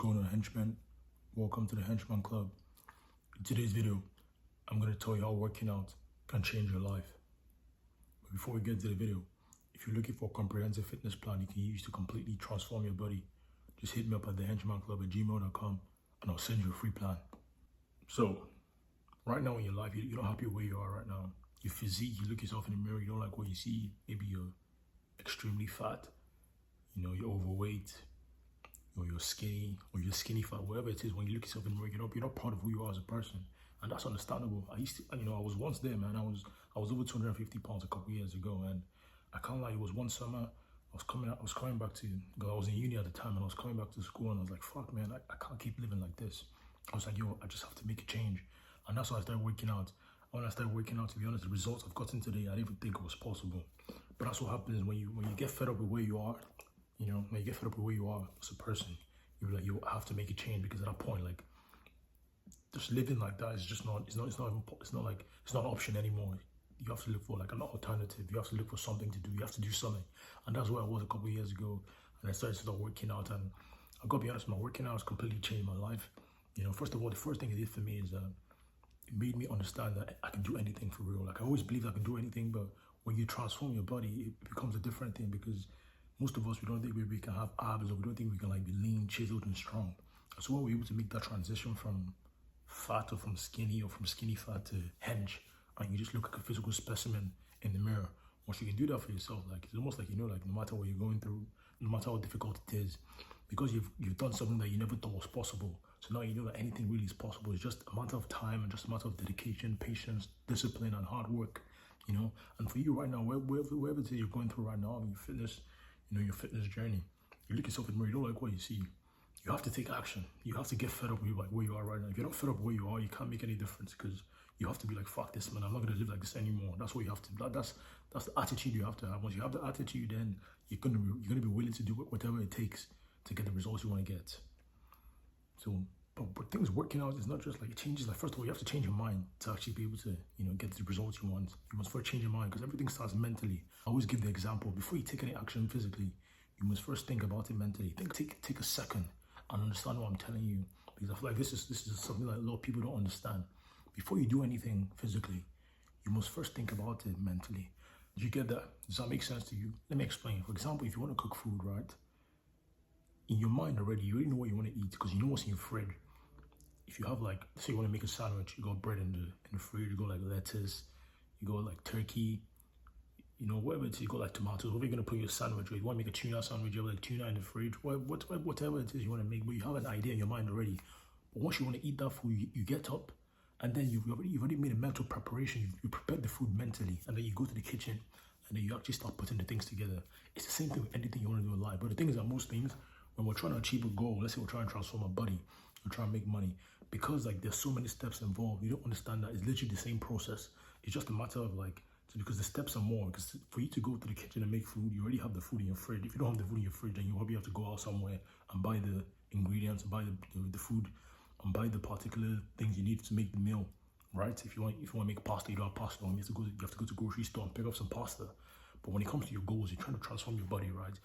going on, henchmen? Welcome to the Henchman Club. In today's video, I'm going to tell you how working out can change your life. But before we get to the video, if you're looking for a comprehensive fitness plan you can use to completely transform your body, just hit me up at thehenchmanclub@gmail.com and I'll send you a free plan. So, right now in your life, you're not happy where you are right now. Your physique, you look yourself in the mirror, you don't like what you see. Maybe you're extremely fat, you're overweight, or you're skinny, or you're skinny fat, whatever it is. When you look yourself in the mirror, you're not proud of who you are as a person, and that's understandable. I was once there, man. I was over 250 pounds a couple years ago, and I can't lie. It was one summer. I was coming back to, because I was in uni at the time, and I was coming back to school, and I was like, fuck, man, I can't keep living like this. I was like, yo, I just have to make a change, and that's why I started working out. When I started working out, to be honest, the results I've gotten today, I didn't even think it was possible. But that's what happens when you get fed up with where you are. When you get fed up with where you are as a person, you're like, you have to make a change, because at that point, like, just living like that is just not, it's not an option anymore. You have to look for like an alternative. You have to look for something to do. You have to do something. And that's where I was a couple of years ago. And I started to start working out, and I gotta be honest, my working out has completely changed my life. First of all, the first thing it did for me is it made me understand that I can do anything for real. Like, I always believed I can do anything, but when you transform your body, it becomes a different thing, because most of us, we don't think we can have abs, or we don't think we can like be lean, chiseled, and strong. So when we're able to make that transition from fat, or from skinny, or from skinny fat to hench, and you just look like a physical specimen in the mirror, once you can do that for yourself, like, it's almost like, like, no matter what you're going through, no matter how difficult it is, because you've done something that you never thought was possible. So now you know that anything really is possible. It's just a matter of time, and just a matter of dedication, patience, discipline, and hard work. And for you right now, wherever it is you're going through right now, your fitness, your fitness journey, you look yourself in the mirror, you don't like what you see, you have to take action. You have to get fed up with like where you are right now. If you're not fed up where you are, you can't make any difference, because you have to be like, fuck this, man, I'm not gonna live like this anymore. That's what you have to. That's the attitude you have to have. Once you have the attitude, then you're gonna be willing to do whatever it takes to get the results you want to get. So, but things working out is not just like, it changes. Like, first of all, you have to change your mind to actually be able to, get the results you want. You must first change your mind, because everything starts mentally. I always give the example, before you take any action physically, you must first think about it mentally. Take a second and understand what I'm telling you, because I feel like this is something that a lot of people don't understand. Before you do anything physically, you must first think about it mentally. Do you get that? Does that make sense to you? Let me explain. For example, if you want to cook food, right? In your mind already, you already know what you want to eat, because you know what's in your fridge. If you have, like, say you want to make a sandwich, you got bread in the fridge, you got like lettuce, you got like turkey, whatever it is, you got like tomatoes. What are you gonna put in your sandwich? Or you want to make a tuna sandwich, you have like tuna in the fridge, whatever it is you want to make, but you have an idea in your mind already. But once you want to eat that food, you get up, and then you've already made a mental preparation. You prepared the food mentally, and then you go to the kitchen, and then you actually start putting the things together. It's the same thing with anything you want to do in life. But the thing is that most things, when we're trying to achieve a goal, let's say we're trying to transform our body, we're trying to make money, because like there's so many steps involved, you don't understand that it's literally the same process. It's just a matter of like, because the steps are more, because for you to go to the kitchen and make food, you already have the food in your fridge. If you don't have the food in your fridge, then you probably have to go out somewhere and buy the ingredients, buy the food, and buy the particular things you need to make the meal, right? If you want to make pasta, you don't have pasta, you have to go to the grocery store and pick up some pasta. But when it comes to your goals, you're trying to transform your body, right?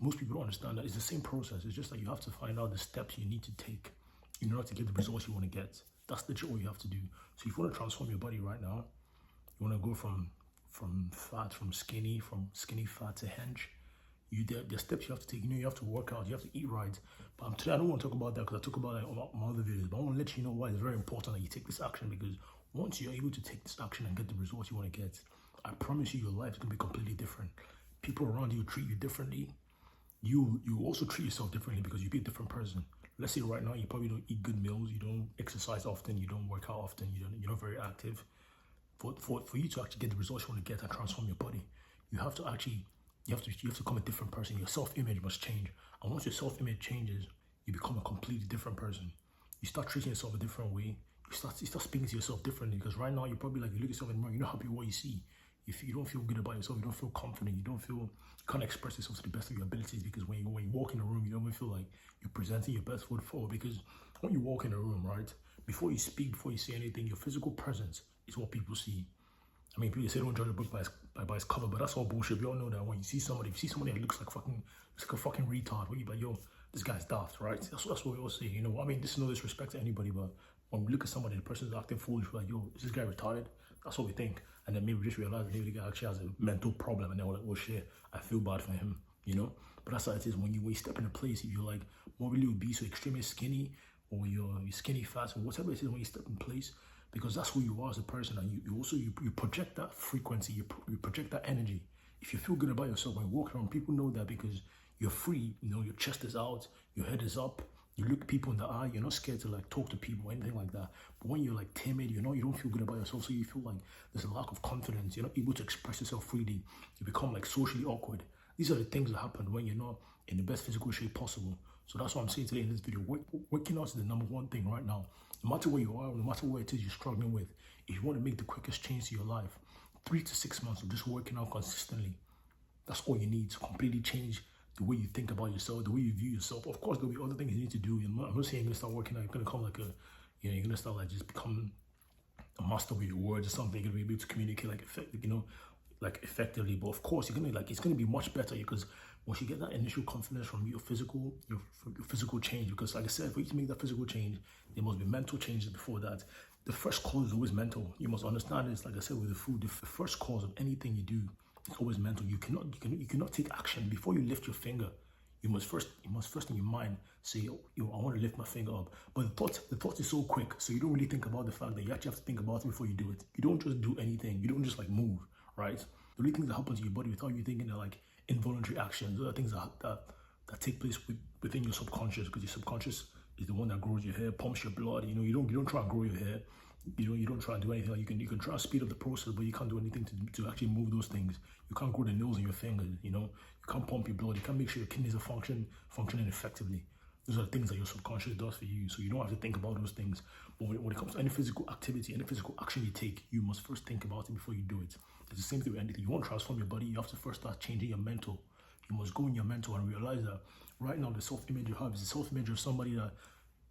Most people don't understand that it's the same process. It's just that you have to find out the steps you need to take in order to get the results you want to get. That's literally what you have to do. So if you want to transform your body right now, you want to go from skinny fat to hench, the steps you have to take. You have to work out, you have to eat right. But today I don't want to talk about that, because I talk about that on my other videos. But I want to let you know why it's very important that you take this action, because once you're able to take this action and get the results you want to get, I promise you, your life is going to be completely different. People around you treat you differently. You also treat yourself differently, because you be a different person. Let's say right now you probably don't eat good meals, you don't exercise often, you don't work out often, you're not very active. For you to actually get the results you want to get and transform your body, you have to become a different person. Your self-image must change. And once your self-image changes, you become a completely different person. You start treating yourself a different way. You start speaking to yourself differently, because right now you're probably like, you look yourself in the mirror, you're not happy with what you see. If you don't feel good about yourself, you don't feel confident, you can't express yourself to the best of your abilities, because when you walk in a room, you don't even feel like you're presenting your best foot forward. Because when you walk in a room, right, before you speak, before you say anything, your physical presence is what people see. I mean, people say don't judge a book by its cover, but that's all bullshit. We all know that when you see somebody that looks like a fucking retard, what you like, yo, this guy's daft, right? That's what we all say, you know. I mean, this is no disrespect to anybody, but when we look at somebody, the person's acting foolish, we're like, yo, is this guy retarded? That's what we think. And then maybe we just realize that maybe the guy actually has a mental problem, and then we're like, oh shit, I feel bad for him, you know? But that's how it is when you step in a place, if you're like morbidly obese or extremely skinny, or you're skinny fat, or whatever it is when you step in place, because that's who you are as a person, and you also project that frequency, you project that energy. If you feel good about yourself when you walk around, people know that because you're free, you know, your chest is out, your head is up, you look people in the eye, you're not scared to like talk to people or anything like that. But when you're like timid, you know, you don't feel good about yourself, so you feel like there's a lack of confidence, you're not able to express yourself freely, you become like socially awkward. These are the things that happen when you're not in the best physical shape possible. So that's what I'm saying today in this video. Working out is the number one thing right now. No matter where you are, no matter what it is you're struggling with, if you want to make the quickest change to your life, 3 to 6 months of just working out consistently, that's all you need to completely change the way you think about yourself, the way you view yourself. Of course, there'll be other things you need to do. I'm not saying you're gonna start working out, you're gonna come like a, you know, you're gonna start like just become a master with your words or something. You're gonna be able to communicate like effectively. But of course, you're gonna like it's gonna be much better because once you get that initial confidence from your physical change, because like I said, for you to make that physical change, there must be mental changes before that. The first cause is always mental. You must understand this. Like I said with the food, the first cause of anything you do is always mental. You cannot take action before you lift your finger. You must first in your mind say, yo, I want to lift my finger up. But the thought is so quick, so you don't really think about the fact that you actually have to think about it before you do it. You don't just do anything. You don't just like move, right? The only things that happen to your body without you thinking are like involuntary actions. Those are things that take place within your subconscious, because your subconscious is the one that grows your hair, pumps your blood. You know, you don't try and grow your hair. You don't try and do anything. Like you can try to speed up the process, but you can't do anything to actually move those things. You can't grow the nails in your fingers. You know, you can't pump your blood. You can't make sure your kidneys are functioning effectively. Those are the things that your subconscious does for you. So you don't have to think about those things. But when it comes to any physical activity, any physical action you take, you must first think about it before you do it. It's the same thing with anything. You want to transform your body, you have to first start changing your mental. You must go in your mental and realize that right now the self-image you have is the self-image of somebody that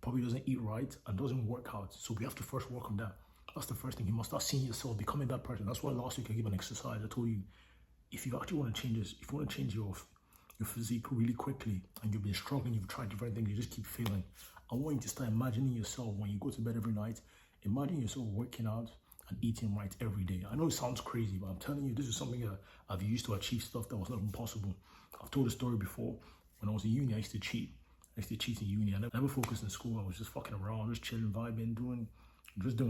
probably doesn't eat right and doesn't work out. So we have to first work on that. That's the first thing. You must start seeing yourself becoming that person. That's why last week I gave an exercise. I told you, if you actually want to change this, if you want to change your physique really quickly, and you've been struggling, you've tried different things, you just keep failing, I want you to start imagining yourself when you go to bed every night. Imagine yourself working out and eating right every day. I know it sounds crazy, but I'm telling you, this is something that I've used to achieve stuff that was not impossible. I've told a story before. When I was in uni, I used to cheat. I used to cheat in uni. I never focused in school. I was just fucking around, just chilling, vibing, doing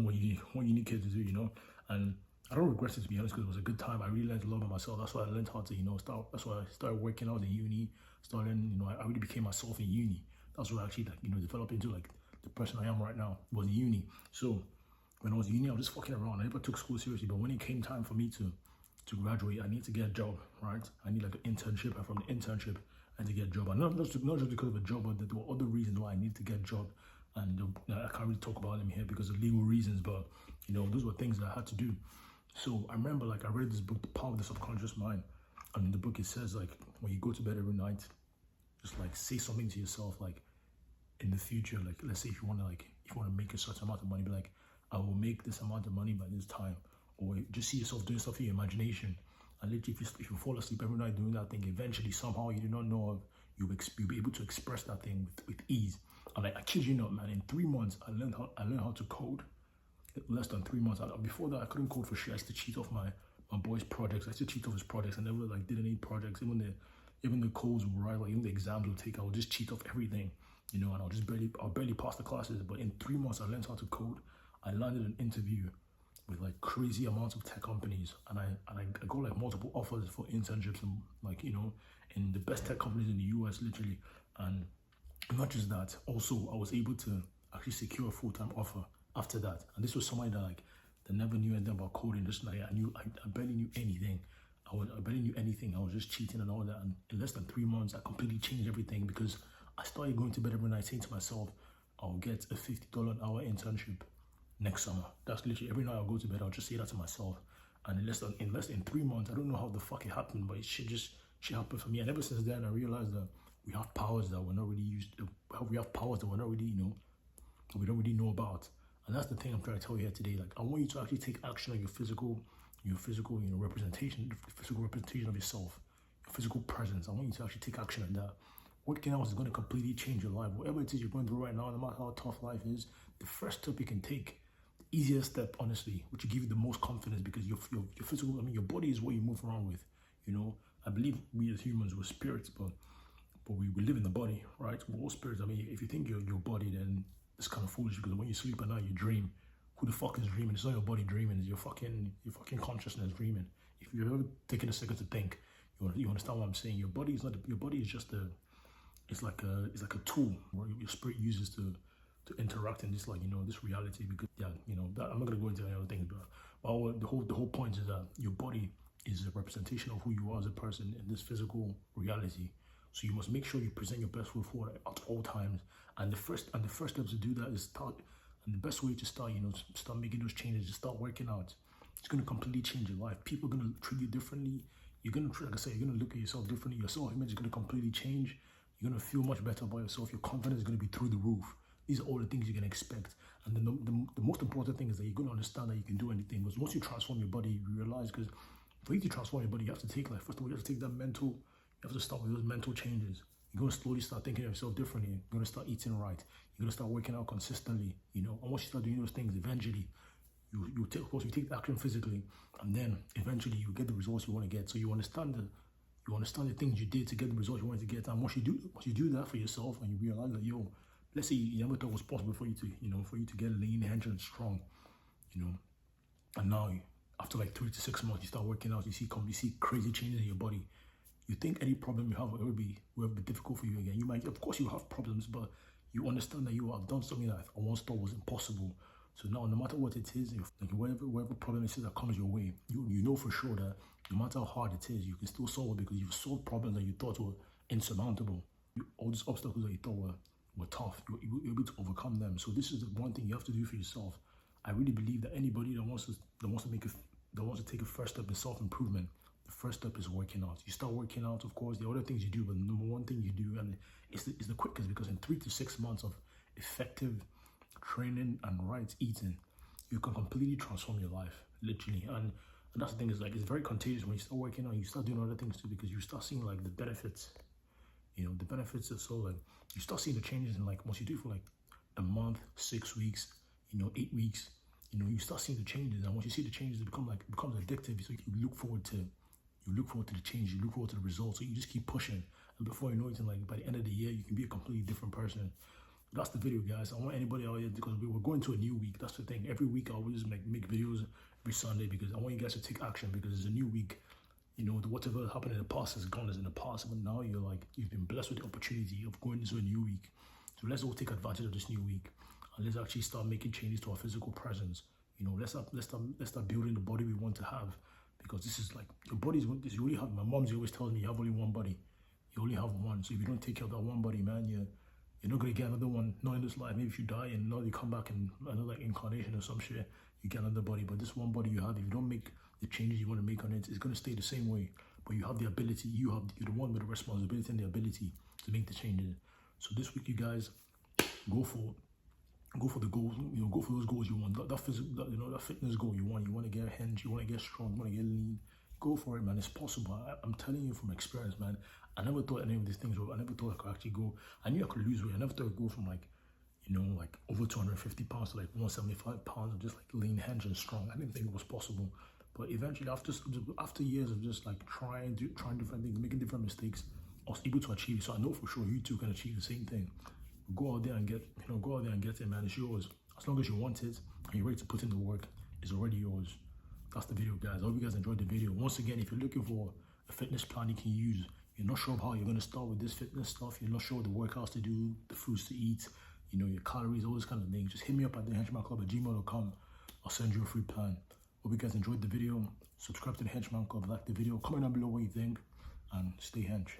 what you need kids to do, you know. And I don't regret it, to be honest, because it was a good time. I really learned a lot about myself. That's why I learned how to, that's why I started working out in uni. I really became myself in uni. That's what I actually, developed into like the person I am right now. Was in uni. So when I was in uni, I was just fucking around. I never took school seriously. But when it came time for me to graduate, I need to get a job, right? I need like an internship. And from the internship, I had to get a job. And not just because of a job, but there were other reasons why I needed to get a job. And I can't really talk about them here because of legal reasons, but those were things that I had to do. So I remember I read this book, The Power of the Subconscious Mind. And in the book it says when you go to bed every night, just say something to yourself in the future, let's say if you want to make a certain amount of money, be like, I will make this amount of money by this time. Or just see yourself doing stuff in your imagination. And literally if you fall asleep every night doing that thing, eventually somehow you do not know of, you'll be able to express that thing with ease. And I kid you not, man, in 3 months I learned how to code. Less than 3 months. Before that I couldn't code for shit. I used to cheat off my boy's projects. I used to cheat off his projects. I never did any projects. Even the codes would write, even the exams would take, I would just cheat off everything, and I'll barely pass the classes. But in 3 months I learned how to code. I landed an interview with crazy amounts of tech companies, and I got multiple offers for internships and in the best tech companies in the US, literally. And not just that, also I was able to actually secure a full-time offer after that. And this was somebody that never knew anything about coding. Just I barely knew anything. I barely knew anything. I was just cheating and all that. And in less than 3 months, I completely changed everything because I started going to bed every night saying to myself, I'll get a $50 an hour internship next summer. That's literally every night I'll go to bed, I'll just say that to myself. And in less than 3 months, I don't know how the fuck it happened, but it shit happened for me. And ever since then, I realized that we have powers that we're not really used to. We have powers that we're not really, we don't really know about. And that's the thing I'm trying to tell you here today. I want you to actually take action on your physical representation, the physical representation of yourself, your physical presence. I want you to actually take action on that. Working out is going to completely change your life. Whatever it is you're going through right now, no matter how tough life is, the first step you can take, the easiest step, honestly, which will give you the most confidence, because your physical, I mean, your body is what you move around with. I believe we as humans, we're spirits, but we live in the body, right? We're all spirits. I mean, if you think you're your body, then it's kind of foolish, because when you sleep at night, you dream. Who the fuck is dreaming? It's not your body dreaming. It's your fucking consciousness dreaming. If you've ever taken a second to think, you understand what I'm saying. Your body is not. Your body is just it's like a tool where your spirit uses to interact in this, like, this reality. Because I'm not gonna go into any other things, but the whole point is that your body is a representation of who you are as a person in this physical reality. So you must make sure you present your best foot forward at all times. And the first step to do that is start. And the best way to start, start making those changes, just start working out. It's going to completely change your life. People are going to treat you differently. You're going to, like I said, you're going to look at yourself differently. Your self-image is going to completely change. You're going to feel much better about yourself. Your confidence is going to be through the roof. These are all the things you can expect. And then the most important thing is that you're going to understand that you can do anything. Because once you transform your body, you realize, because for you to transform your body, you have to take, like, first of all, you have to take that mental, you have to start with those mental changes. You're going to slowly start thinking of yourself differently. You're going to start eating right. You're going to start working out consistently, And once you start doing those things, eventually, you take action physically, and then eventually you get the results you want to get. So you understand the things you did to get the results you wanted to get. And once you do that for yourself, and you realize that, let's say you never thought it was possible for you to get lean, hench, and strong, and now after like 3 to 6 months, you start working out, you see crazy changes in your body. You think any problem you have will ever be difficult for you again. You might, of course, you have problems, but you understand that you have done something that I once thought was impossible. So now, no matter what it is, like whatever problem it is that comes your way, you know for sure that no matter how hard it is, you can still solve it, because you've solved problems that you thought were insurmountable. All these obstacles that you thought were tough, you're able to overcome them. So this is the one thing you have to do for yourself. I really believe that anybody that wants to take a first step in self-improvement, the first step is working out. You start working out, of course, the other things you do, but the number one thing you do, and it's the quickest, because in 3 to 6 months of effective training and right eating, you can completely transform your life, literally. And that's the thing, is like, it's very contagious. When you start working out, you start doing other things too, because you start seeing like the benefits, the benefits of, so like you start seeing the changes in, like, once you do it for like a month, 6 weeks, 8 weeks, you start seeing the changes. And once you see the changes, it becomes addictive. So you look forward to the change, you look forward to the results. So you just keep pushing, and before you know it, like by the end of the year, you can be a completely different person. That's the video, guys. I want anybody out here, because we're going to a new week. That's the thing. Every week I always make videos every Sunday, because I want you guys to take action, because it's a new week. Whatever happened in the past is gone, is in the past, but now you've been blessed with the opportunity of going into a new week. So let's all take advantage of this new week, and let's actually start making changes to our physical presence. Let's start building the body we want to have, because this is like, your body's, you only have, my mom's always tells me, you have only one body. You only have one. So if you don't take care of that one body, man, you're not gonna get another one, not in this life. Maybe if you die and now you come back in another incarnation or some shit, you get another body. But this one body you have, if you don't make the changes you want to make on it, it's gonna stay the same way. But you have the ability, you're the one with the responsibility and the ability to make the changes. So this week, you guys, go for the goals, go for those goals you want. That fitness goal you want. You want to get hench, you want to get strong, you want to get lean. Go for it, man. It's possible. I'm telling you from experience, man. I never thought any of these things were, I never thought I could actually go. I knew I could lose weight. I never thought I'd go from like over 250 pounds to like 175 pounds of just like lean, hench, and strong. I didn't think it was possible. But eventually, after years of just like trying different things, making different mistakes, I was able to achieve it. So I know for sure you too can achieve the same thing. Go out there and get it, man. It's yours. As long as you want it and you're ready to put in the work, it's already yours. That's the video, guys. I hope you guys enjoyed the video. Once again, if you're looking for a fitness plan you can use, you're not sure of how you're going to start with this fitness stuff, you're not sure the workouts to do, the foods to eat, your calories, all this kind of things, just hit me up at thehenchmanclub@gmail.com. I'll send you a free plan. Hope you guys enjoyed the video. Subscribe to the Henchman Club, like the video, comment down below what you think, and stay hench.